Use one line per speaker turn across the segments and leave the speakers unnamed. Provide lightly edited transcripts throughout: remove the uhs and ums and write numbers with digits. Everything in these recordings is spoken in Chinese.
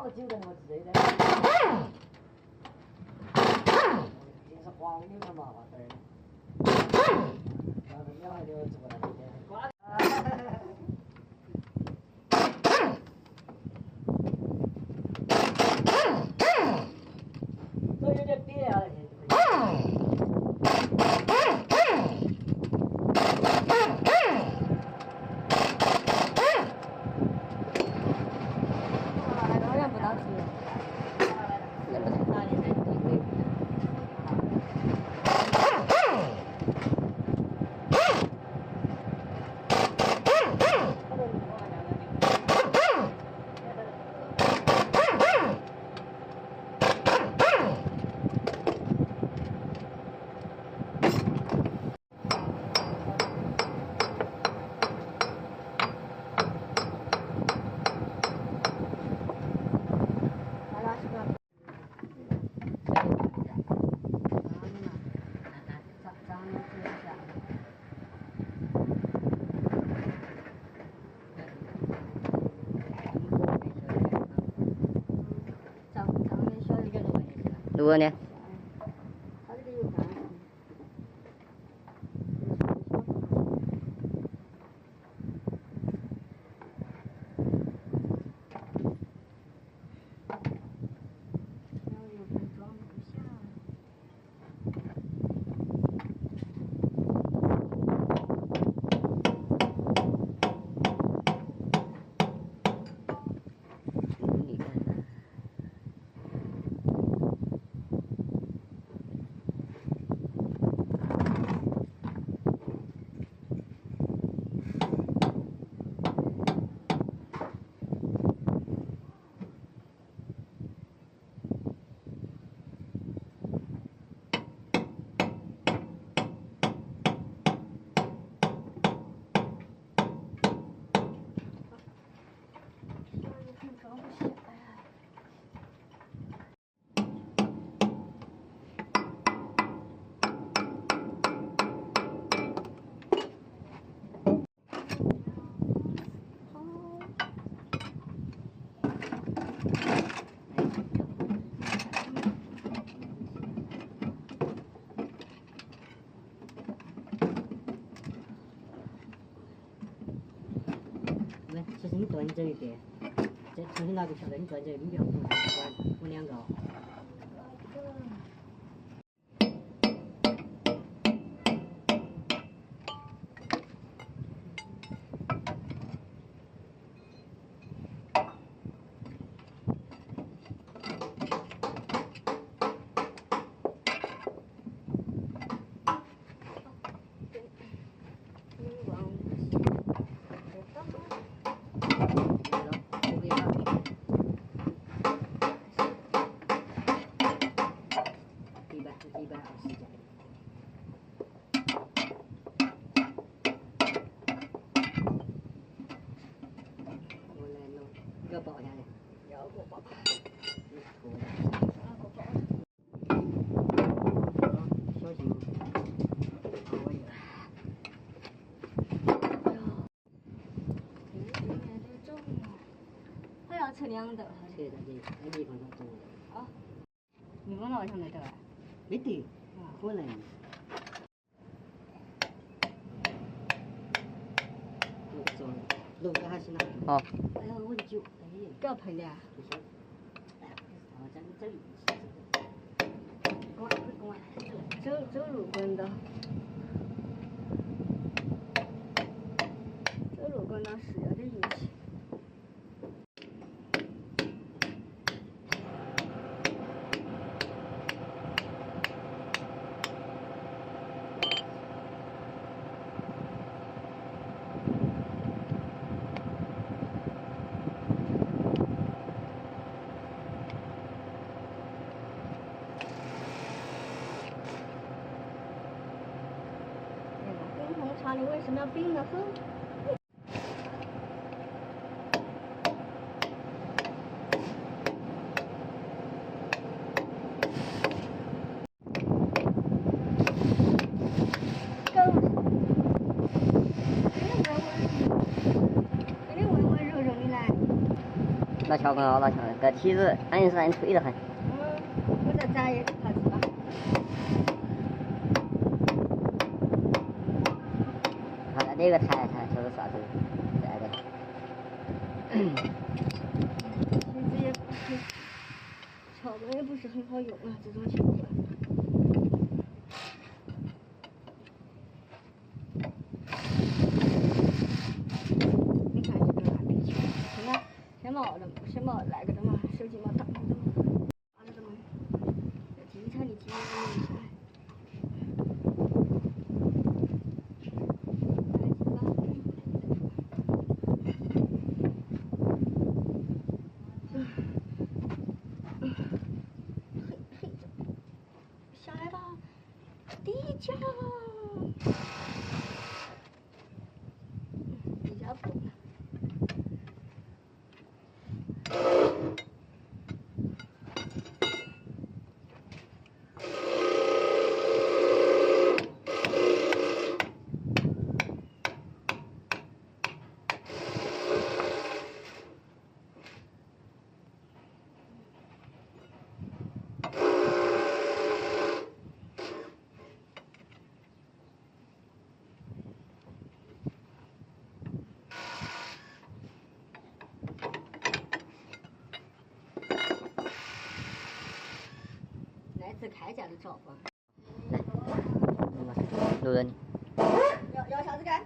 个酒的我之类的。平时黄牛的嘛，对。然后小孩就做那些瓜。所以有点瘪啊那些。
如何呢？
其实你转这一点，再重新拿个条带，你转这，你不要补两个。要保下来，要不保。小心。
还要测2斗。
测在这，那地方它重。
啊？你往哪上面走啊？
没得，可能。路子还行啦。
好。
哎呀，我酒，哎。
不要喷的。
不是。哎，这里。
走路滚的。走路滚的是有点运气。你为什么要冰得很？
那老乔跟老乔的，这梯子俺也是俺吹得很。
我再摘一个啥子吧。
看这个抬这是啥子？来的。
其实也不是，撬子也不是很好用啊，这种撬子。你看这个蜡笔球，先冒来个的嘛，手机冒打个的嘛，打个的嘛，经常的经常的下来。下来吧，低价，低价不。来自开价的召唤。
来，录着你。
要啥子干？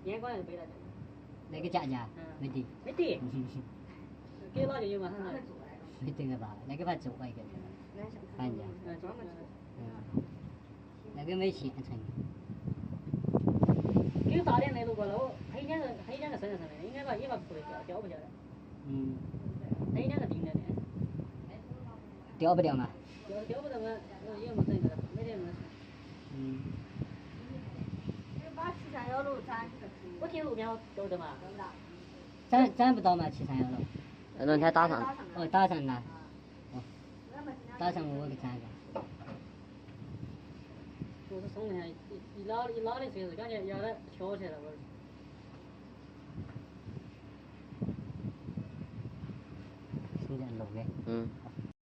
烟管就背了这个。
那个价钱没得。
没得。给老就有嘛，他那。
没得个吧？那个把做一个。看见。
专门
那个没现成。
给大点那路过了，他有两个身上面的，应该把尾巴不会掉不掉的。他有两个钉在的。
掉不掉嘛？
掉不掉嘛？有么整一个，没得么。
把731路展。
我听路边都的嘛。
展不到嘛，731路。那轮胎打上。哦，打上了。哦。打上我给展一个。
就是松一下，一拉的时候感觉要的翘起来了，我。
是这路的。